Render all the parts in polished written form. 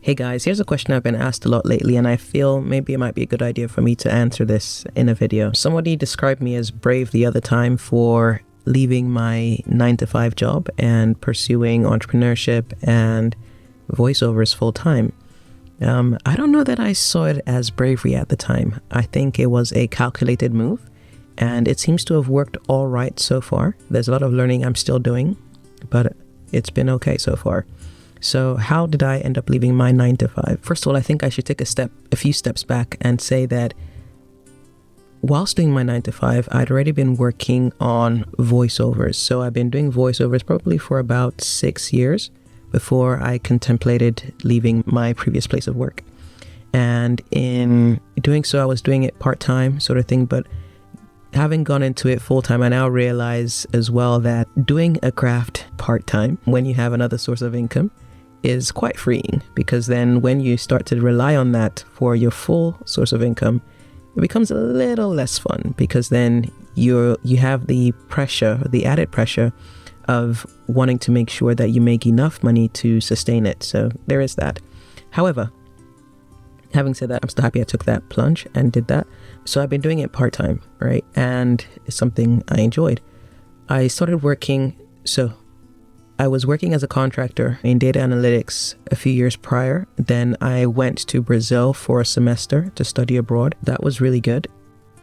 Hey guys, here's a question I've been asked a lot lately, and I feel maybe it might be a good idea for me to answer this in a video. Somebody described me as brave the other time for leaving my 9-to-5 job and pursuing entrepreneurship and voiceovers full time. I don't know that I saw it as bravery at the time. I think it was a calculated move, and it seems to have worked all right so far. There's a lot of learning I'm still doing, but it's been okay so far. So how did I end up leaving my 9-to-5? First of all, I think I should take a few steps back and say that whilst doing my 9-to-5, I'd already been working on voiceovers. So I've been doing voiceovers probably for about 6 years before I contemplated leaving my previous place of work. And in doing so, I was doing it part-time sort of thing, but having gone into it full-time, I now realize as well that doing a craft part-time when you have another source of income is quite freeing, because then when you start to rely on that for your full source of income, it becomes a little less fun, because then you have the pressure, the added pressure of wanting to make sure that you make enough money to sustain it. So there is that. However, having said that, I'm still happy I took that plunge and did that. So I've been doing it part-time, right? And it's something I enjoyed. I was working as a contractor in data analytics a few years prior. Then I went to Brazil for a semester to study abroad. That was really good.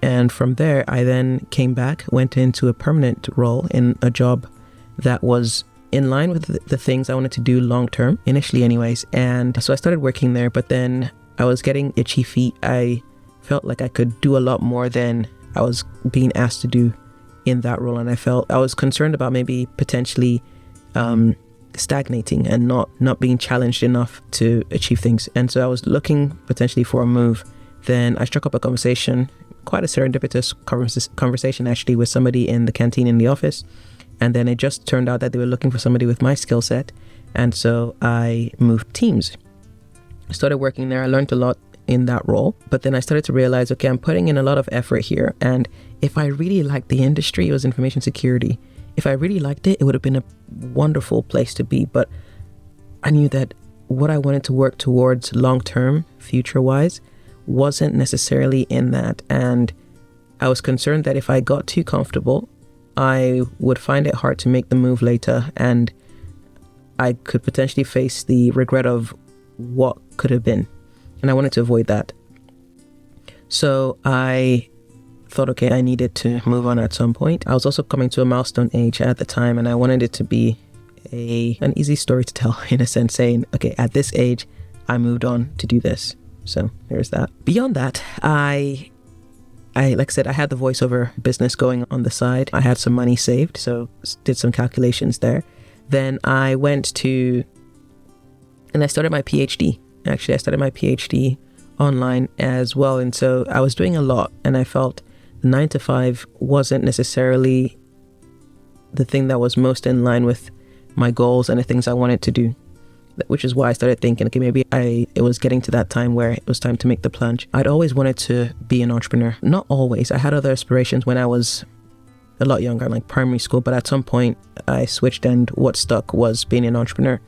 And from there, I then came back, went into a permanent role in a job that was in line with the things I wanted to do long-term, initially anyways. And so I started working there, but then I was getting itchy feet. I felt like I could do a lot more than I was being asked to do in that role. And I was concerned about maybe potentially stagnating and not being challenged enough to achieve things. And so I was looking potentially for a move. Then I struck up a conversation, quite a serendipitous conversation actually, with somebody in the canteen in the office. And then it just turned out that they were looking for somebody with my skill set. And so I moved teams. I started working there. I learned a lot in that role, but then I started to realize, okay, I'm putting in a lot of effort here. And if I really liked the industry, it was information security. If I really liked it, it would have been a wonderful place to be. But I knew that what I wanted to work towards long-term, future-wise, wasn't necessarily in that. And I was concerned that if I got too comfortable, I would find it hard to make the move later. And I could potentially face the regret of what could have been. And I wanted to avoid that. So I thought, okay, I needed to move on at some point. I was also coming to a milestone age at the time, and I wanted it to be an easy story to tell, in a sense, saying, okay, at this age, I moved on to do this. So there's that. Beyond that, I like I said, I had the voiceover business going on the side. I had some money saved, so did some calculations there. Then I started my PhD. Actually, I started my PhD online as well. And so I was doing a lot, and I felt the 9-to-5 wasn't necessarily the thing that was most in line with my goals and the things I wanted to do, which is why I started thinking, okay, maybe it was getting to that time where it was time to make the plunge. I'd always wanted to be an entrepreneur. Not always. I had other aspirations when I was a lot younger, like primary school, but at some point I switched, and what stuck was being an entrepreneur.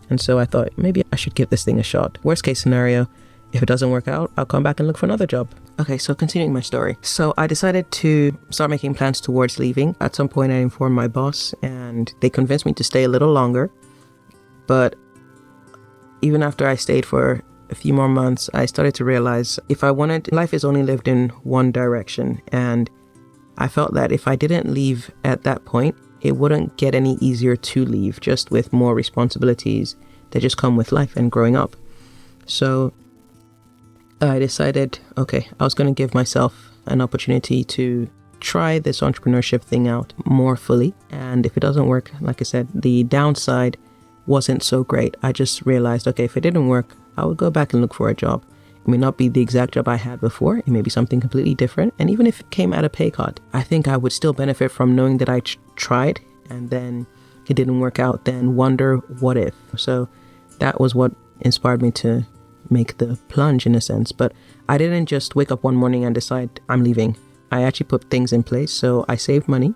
And so I thought, maybe I should give this thing a shot. Worst case scenario, if it doesn't work out, I'll come back and look for another job. Okay, so continuing my story. So I decided to start making plans towards leaving. At some point I informed my boss, and they convinced me to stay a little longer. But even after I stayed for a few more months, I started to realize life is only lived in one direction. And I felt that if I didn't leave at that point, it wouldn't get any easier to leave, just with more responsibilities that just come with life and growing up. So I decided, okay, I was going to give myself an opportunity to try this entrepreneurship thing out more fully. And if it doesn't work, like I said, the downside wasn't so great. I just realized, okay, if it didn't work, I would go back and look for a job. It may not be the exact job I had before. It may be something completely different. And even if it came at a pay cut, I think I would still benefit from knowing that I tried, and then it didn't work out, then wonder what if. So that was what inspired me to make the plunge, in a sense. But I didn't just wake up one morning and decide I'm leaving. I actually put things in place. So I saved money.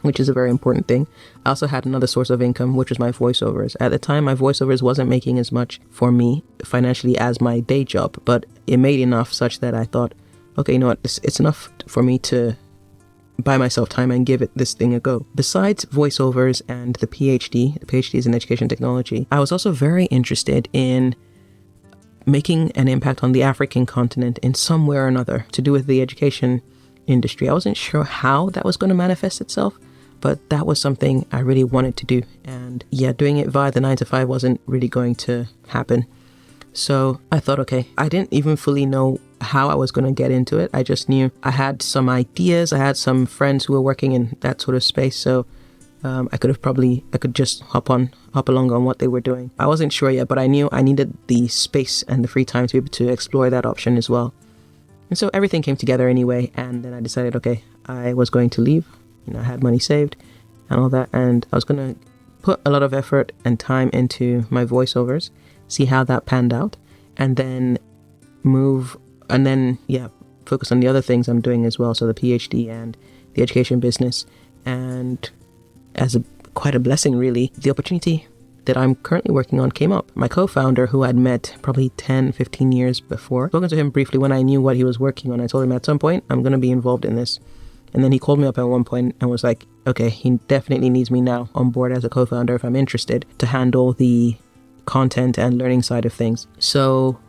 which is a very important thing. I also had another source of income, which was my voiceovers. At the time, my voiceovers wasn't making as much for me financially as my day job, but it made enough such that I thought, okay, you know what, it's enough for me to buy myself time and give this thing a go. Besides voiceovers and the PhD is in education technology, I was also very interested in making an impact on the African continent in some way or another to do with the education industry. I wasn't sure how that was going to manifest itself, but that was something I really wanted to do. And yeah, doing it via the 9 to 5 wasn't really going to happen. So I thought, okay, I didn't even fully know how I was going to get into it. I just knew I had some ideas. I had some friends who were working in that sort of space. So I could just hop along on what they were doing. I wasn't sure yet, but I knew I needed the space and the free time to be able to explore that option as well. And so everything came together anyway. And then I decided, okay, I was going to leave. I had money saved and all that. And I was going to put a lot of effort and time into my voiceovers, see how that panned out, and then focus on the other things I'm doing as well. So the PhD and the education business. And as quite a blessing, really, the opportunity that I'm currently working on came up. My co-founder, who I'd met probably 10, 15 years before, spoken to him briefly when I knew what he was working on. I told him at some point, I'm going to be involved in this. And then he called me up at one point and was like, okay, he definitely needs me now on board as a co-founder if I'm interested to handle the content and learning side of things. So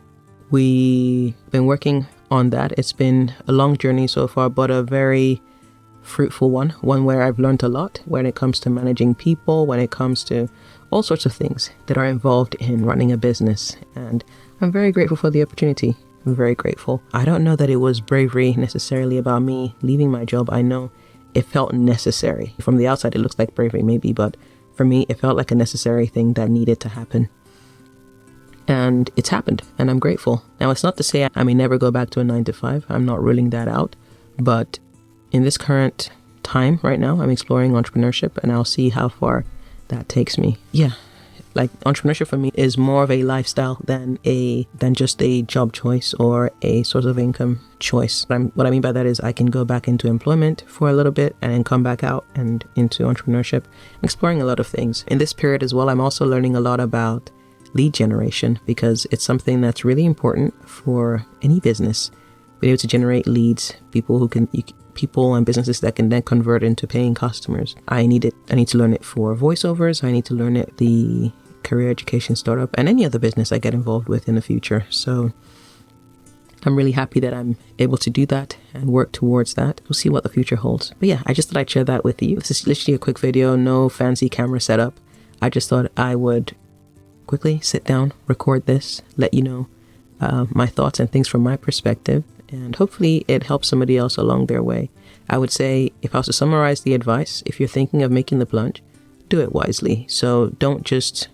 we've been working on that. It's been a long journey so far, but a very fruitful one where I've learned a lot when it comes to managing people, when it comes to all sorts of things that are involved in running a business. And I'm very grateful for the opportunity. I'm very grateful. I don't know that it was bravery necessarily about me leaving my job. I know it felt necessary. From the outside, it looks like bravery maybe, but for me, it felt like a necessary thing that needed to happen. And it's happened, and I'm grateful. Now, it's not to say I may never go back to a 9 to 5. I'm not ruling that out. But in this current time right now, I'm exploring entrepreneurship, and I'll see how far that takes me. Yeah, like entrepreneurship for me is more of a lifestyle than just a job choice or a source of income choice. What I mean by that is I can go back into employment for a little bit and then come back out and into entrepreneurship, exploring a lot of things. In this period as well, I'm also learning a lot about lead generation, because it's something that's really important for any business. Being able to generate leads, people and businesses that can then convert into paying customers. I need to learn it for voiceovers. I need to learn it the career education startup and any other business I get involved with in the future. So I'm really happy that I'm able to do that and work towards that. We'll see what the future holds. But yeah, I just thought I'd share that with you. This is literally a quick video, no fancy camera setup. I just thought I would quickly sit down, record this, let you know my thoughts and things from my perspective, and hopefully it helps somebody else along their way. I would say, if I was to summarize the advice, if you're thinking of making the plunge, do it wisely. So don't just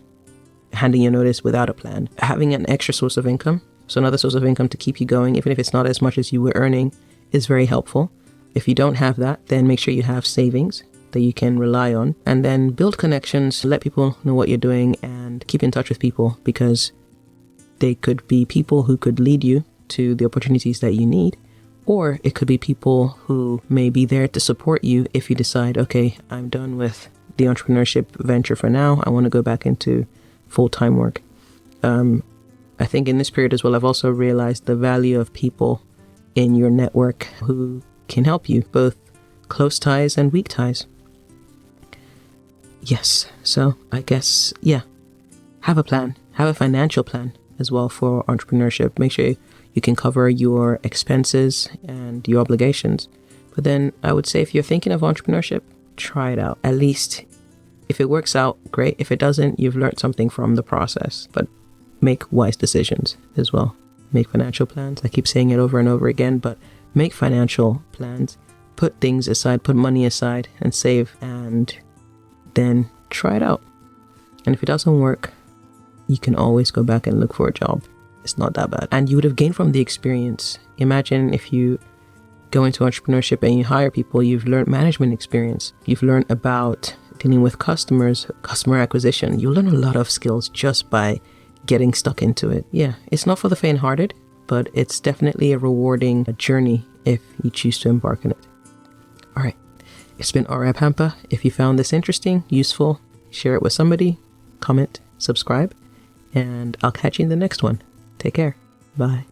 hand in your notice without a plan. Having an extra source of income, so another source of income to keep you going, even if it's not as much as you were earning, is very helpful. If you don't have that, then make sure you have savings that you can rely on, and then build connections, let people know what you're doing, and keep in touch with people, because they could be people who could lead you to the opportunities that you need, or it could be people who may be there to support you if you decide, okay, I'm done with the entrepreneurship venture for now, I want to go back into full-time work. I think in this period as well, I've also realized the value of people in your network who can help you, both close ties and weak ties. Yes, so I guess, yeah, have a plan, have a financial plan as well for entrepreneurship. Make sure you can cover your expenses and your obligations. But then I would say if you're thinking of entrepreneurship, try it out. At least if it works out, great. If it doesn't, you've learned something from the process. But make wise decisions as well. Make financial plans. I keep saying it over and over again, but make financial plans. Put things aside, put money aside and save, and then try it out. And if it doesn't work, you can always go back and look for a job. It's not that bad. And you would have gained from the experience. Imagine if you go into entrepreneurship and you hire people, you've learned management experience. You've learned about dealing with customers, customer acquisition. You learn a lot of skills just by getting stuck into it. Yeah, it's not for the faint-hearted, but it's definitely a rewarding journey if you choose to embark on it. All right. It's been R.I. Pampa. If you found this interesting, useful, share it with somebody, comment, subscribe, and I'll catch you in the next one. Take care. Bye.